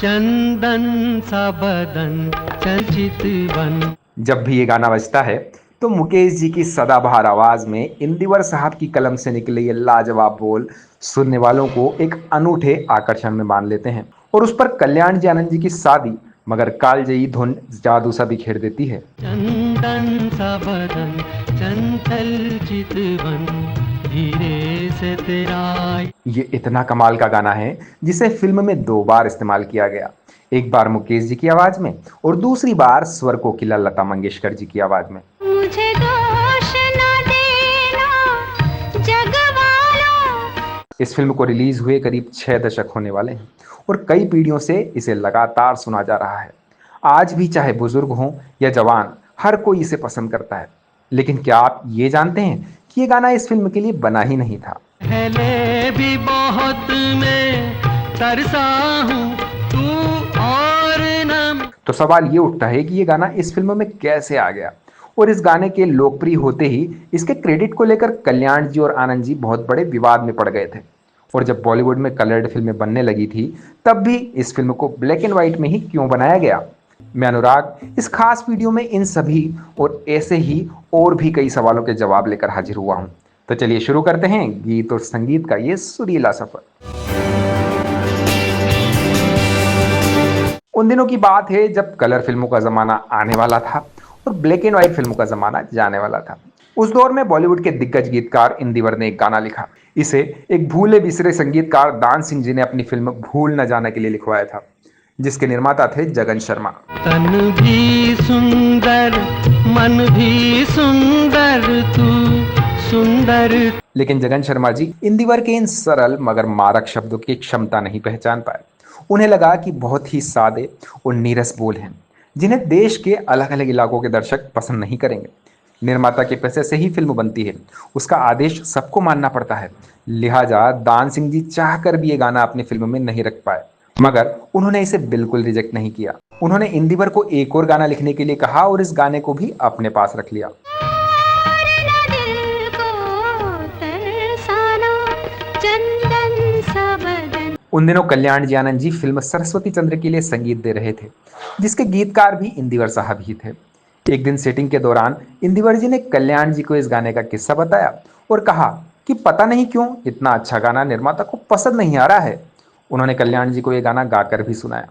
चंदन सा बदन चंचित वन। जब भी ये गाना बजता है तो मुकेश जी की सदाबहार आवाज में इंदिवर साहब की कलम से निकले ये लाजवाब बोल सुनने वालों को एक अनूठे आकर्षण में बांध लेते हैं और उस पर कल्याण जी आनंद जी की सादी मगर कालजयी धुन जादू सा बिखेर देती है। चंदन सा बदन चंचल चितवन, धीरे से तेरा। ये इतना कमाल का गाना है जिसे फिल्म में 2 बार इस्तेमाल किया गया, एक बार मुकेश जी की आवाज में और दूसरी बार स्वर कोकिला लता मंगेशकर जी की आवाज में। मुझे दोष न देना जग वालों। इस फिल्म को रिलीज हुए करीब 6 दशक होने वाले हैं और कई पीढ़ियों से इसे लगातार सुना जा रहा है। आज भी चाहे बुजुर्ग हों या जवान, हर कोई इसे पसंद करता है। लेकिन क्या आप ये जानते हैं कि ये गाना इस फिल्म के लिए बना ही नहीं था। पहले भी बहुत मैं तरसा हूँ, तू और न। तो सवाल ये उठता है कि ये गाना इस फिल्म में कैसे आ गया और इस गाने के लोकप्रिय होते ही इसके क्रेडिट को लेकर कल्याण जी और आनंद जी बहुत बड़े विवाद में पड़ गए थे। और जब बॉलीवुड में कलर्ड फिल्में बनने लगी थी तब भी इस फिल्म को ब्लैक एंड व्हाइट में ही क्यों बनाया गया। मैं अनुराग इस खास वीडियो में इन सभी और ऐसे ही और भी कई सवालों के जवाब लेकर हाजिर हुआ हूं। तो चलिए शुरू करते हैं गीत और संगीत का ये सुरीला सफर। उन दिनों की बात है जब कलर फिल्मों का जमाना आने वाला था और ब्लैक एंड व्हाइट फिल्मों का जमाना जाने वाला था। उस दौर में बॉलीवुड के दिग्गज गीतकार इंदिवर ने एक गाना लिखा। इसे एक भूले बिसरे संगीतकार दान सिंह जी ने अपनी फिल्म भूल न जाना के लिए लिखवाया था, जिसके निर्माता थे जगन शर्मा। तन भी सुंदर मन भी सुंदर, तू सुंदर। लेकिन जगन शर्मा जी इंदिवर के इन सरल मगर मारक शब्दों की क्षमता नहीं पहचान पाए। उन्हें लगा कि बहुत ही सादे और नीरस बोल हैं जिन्हें देश के अलग अलग इलाकों के दर्शक पसंद नहीं करेंगे। निर्माता के पैसे से ही फिल्म बनती है, उसका आदेश सबको मानना पड़ता है। लिहाजा दान सिंह जी चाहकर भी ये गाना अपनी फिल्म में नहीं रख पाए, मगर उन्होंने इसे बिल्कुल रिजेक्ट नहीं किया। उन्होंने इंदिवर को एक और गाना लिखने के लिए कहा और इस गाने को भी अपने पास रख लिया। उन दिनों कल्याण जी आनंद जी फिल्म सरस्वती चंद्र के लिए संगीत दे रहे थे, जिसके गीतकार भी इंदिवर साहब ही थे। एक दिन सेटिंग के दौरान इंदिवर जी ने कल्याण जी को इस गाने का किस्सा बताया और कहा कि पता नहीं क्यों इतना अच्छा गाना निर्माता को पसंद नहीं आ रहा है। उन्होंने कल्याण जी को यह गाना गाकर भी सुनाया।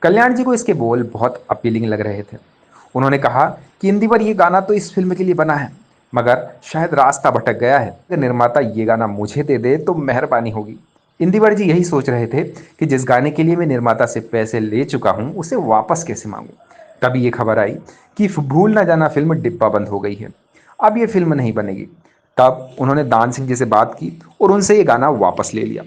कल्याण जी को इसके बोल बहुत अपीलिंग लग रहे थे। उन्होंने कहा कि इंदिवर ये गाना तो इस फिल्म के लिए बना है, मगर शायद रास्ता भटक गया है। अगर निर्माता ये गाना मुझे दे दे तो मेहरबानी होगी। इंदिवर जी यही सोच रहे थे कि जिस गाने के लिए मैं निर्माता से पैसे ले चुका हूं उसे वापस कैसे मांगूं। तभी ये खबर आई कि भूल ना जाना फिल्म डिब्बा बंद हो गई है, अब ये फिल्म नहीं बनेगी। तब उन्होंने दान सिंह जी से बात की और उनसे ये गाना वापस ले लिया।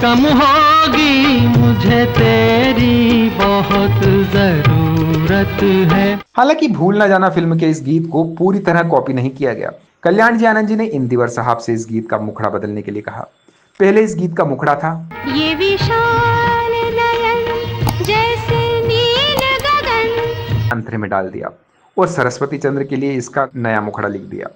कम होगी मुझे तेरी बहुत जरूरत है। हालांकि भूल ना जाना फिल्म के इस गीत को पूरी तरह कॉपी नहीं किया गया। कल्याण जी आनंद जी ने इंदिवर साहब से इस गीत का मुखड़ा बदलने के लिए कहा। पहले इस गीत का मुखड़ा था, ये विशाल नयन जैसे नील गगन, अंतरे में डाल दिया और सरस्वती चंद्र के लिए इसका नया मुखड़ा लिख दिया।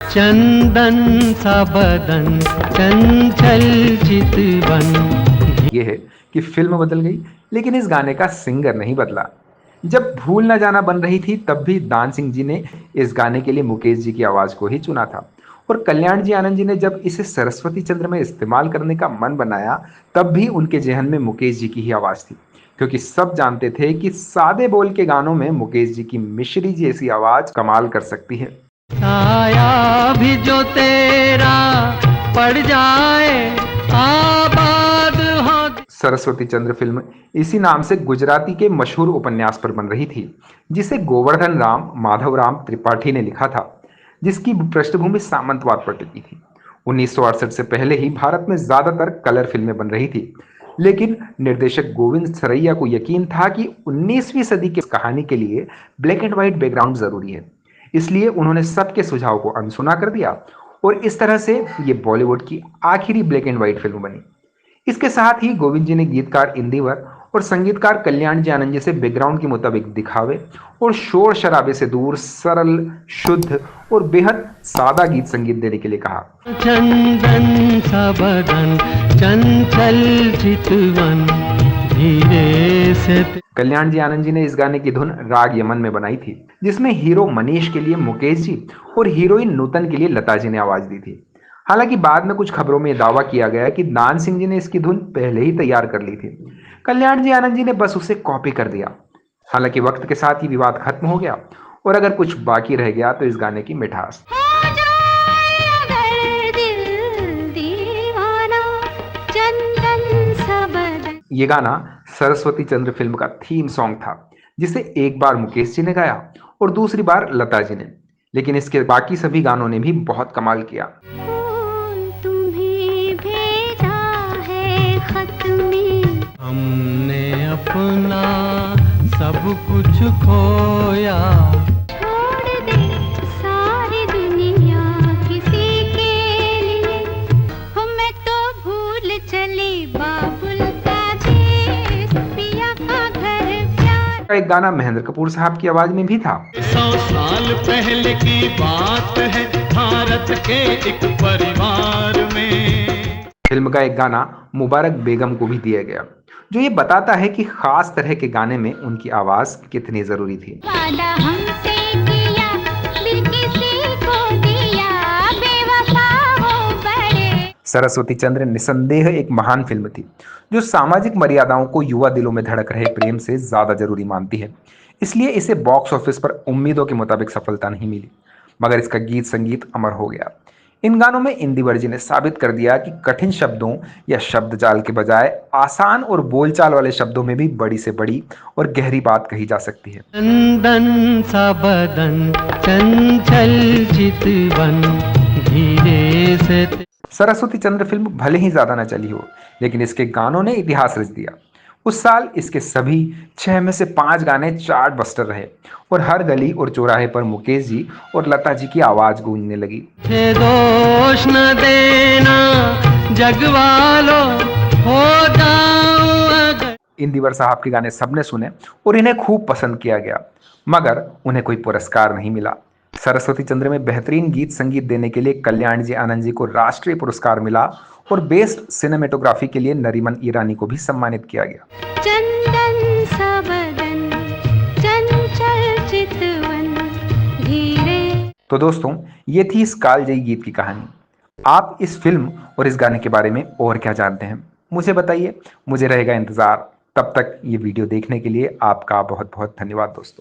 चंदन सा बदन चंचल चितवन। ये है कि फिल्म बदल गई लेकिन इस गाने का सिंगर नहीं बदला। जब भूल न जाना बन रही थी तब भी दान सिंह जी ने इस गाने के लिए मुकेश जी की आवाज को ही चुना था और कल्याण जी आनंद जी ने जब इसे सरस्वती चंद्र में इस्तेमाल करने का मन बनाया तब भी उनके जहन में मुकेश जी की ही आवाज थी, क्योंकि सब जानते थे कि सादे बोल के गानों में मुकेश जी की मिश्री जी ऐसी आवाज कमाल कर सकती है। साया भी जो तेरा पड़ जाए आबाद हो। सरस्वती चंद्र फिल्म इसी नाम से गुजराती के मशहूर उपन्यास पर बन रही थी, जिसे गोवर्धन राम माधवराम त्रिपाठी ने लिखा था, जिसकी पृष्ठभूमि सामंतवाद पर टिकी थी। 1968 से पहले ही भारत में ज्यादातर कलर फिल्में बन रही थी, लेकिन निर्देशक गोविंद सरैया को यकीन था कि 19वीं सदी की कहानी के लिए ब्लैक एंड व्हाइट बैकग्राउंड जरूरी है। इसलिए उन्होंने सबके सुझाव को अनसुना कर दिया और इस तरह से ये बॉलीवुड की आखिरी ब्लैक एंड व्हाइट फिल्म बनी। इसके साथ ही गोविंद जी ने गीतकार इंदिवर और संगीतकार कल्याण जी आनंद जी से बैकग्राउंड के मुताबिक दिखावे और शोर शराबे से दूर सरल, शुद्ध और बेहद सादा गीत संगीत देने के लिए कहा। चंदन सा बदन चंचल चितवन, धीरे से कल्याण जी आनंद जी ने इस गाने की धुन राग यमन में बनाई थी, जिसमें हीरो मनीष के लिए मुकेश जी और हीरोइन नूतन के लिए लता जी ने आवाज दी थी। हालांकि बाद में कुछ खबरों में दावा किया गया कि दान सिंह जी ने इसकी धुन पहले ही तैयार कर ली थी, कल्याण जी आनंद जी ने बस उसे कॉपी कर दिया। हालांकि वक्त के साथ ही विवाद खत्म हो गया और अगर कुछ बाकी रह गया तो इस गाने की मिठास। हो जाए अगर दिल दीवाना, चंदन सा बदन। ये गाना सरस्वती चंद्र फिल्म का थीम सॉन्ग था, जिसे एक बार मुकेश जी ने गाया और दूसरी बार लता जी ने, लेकिन इसके बाकी सभी गानों ने भी बहुत कमाल किया। फूल तुम्हें भेजा है खत में, हमने अपना सब कुछ खोया। छोड़ दे सारी दुनिया किसी के लिए, हो मैं तो भूल चली बाबुल का देश, पिया का घर प्यार। एक गाना महेंद्र कपूर साहब की आवाज में भी था। 100 साल पहले की बात है, भारत के एक परिवार में। फिल्म का एक गाना मुबारक बेगम को भी दिया गया, जो ये बताता है कि खास तरह के गाने में उनकी आवाज कितनी जरूरी थी। वादा हमसे किया, दिल किसी को दिया, बेवफा हो बड़े। सरस्वती चंद्र निसंदेह एक महान फिल्म थी, जो सामाजिक मर्यादाओं को युवा दिलों में धड़क रहे प्रेम से ज्यादा जरूरी मानती है। इसलिए इसे बॉक्स ऑफिस पर उम्मीदों के मुताबिक सफलता नहीं मिली, मगर इसका गीत संगीत अमर हो गया। इन गानों में इंदिवर जी ने साबित कर दिया कि कठिन शब्दों या शब्द जाल के बजाय आसान और बोलचाल वाले शब्दों में भी बड़ी से बड़ी और गहरी बात कही जा सकती है। चंदन सा बदन चंचल चितवन धीरे से। सरस्वती चंद्र फिल्म भले ही ज्यादा न चली हो, लेकिन इसके गानों ने इतिहास रच दिया। उस साल इसके सभी 6 में से 5 गाने चार्ट बस्टर रहे और हर गली और चौराहे पर मुकेश जी और लता जी की आवाज गूंजने लगी। मुझे दोष न देना जगवालो, हो जाऊं अगर। इंदिवर साहब के गाने सबने सुने और इन्हें खूब पसंद किया गया, मगर उन्हें कोई पुरस्कार नहीं मिला। सरस्वती चंद्र में बेहतरीन गीत संगीत देने के लिए कल्याण जी आनंद जी को राष्ट्रीय पुरस्कार मिला और बेस्ट सिनेमेटोग्राफी के लिए नरीमन ईरानी को भी सम्मानित किया गया। चंदन सा बदन चंचल चितवन धीरे। तो दोस्तों, ये थी इस कालजयी गीत की कहानी। आप इस फिल्म और इस गाने के बारे में और क्या जानते हैं, मुझे बताइए। मुझे रहेगा इंतजार। तब तक ये वीडियो देखने के लिए आपका बहुत बहुत धन्यवाद दोस्तों।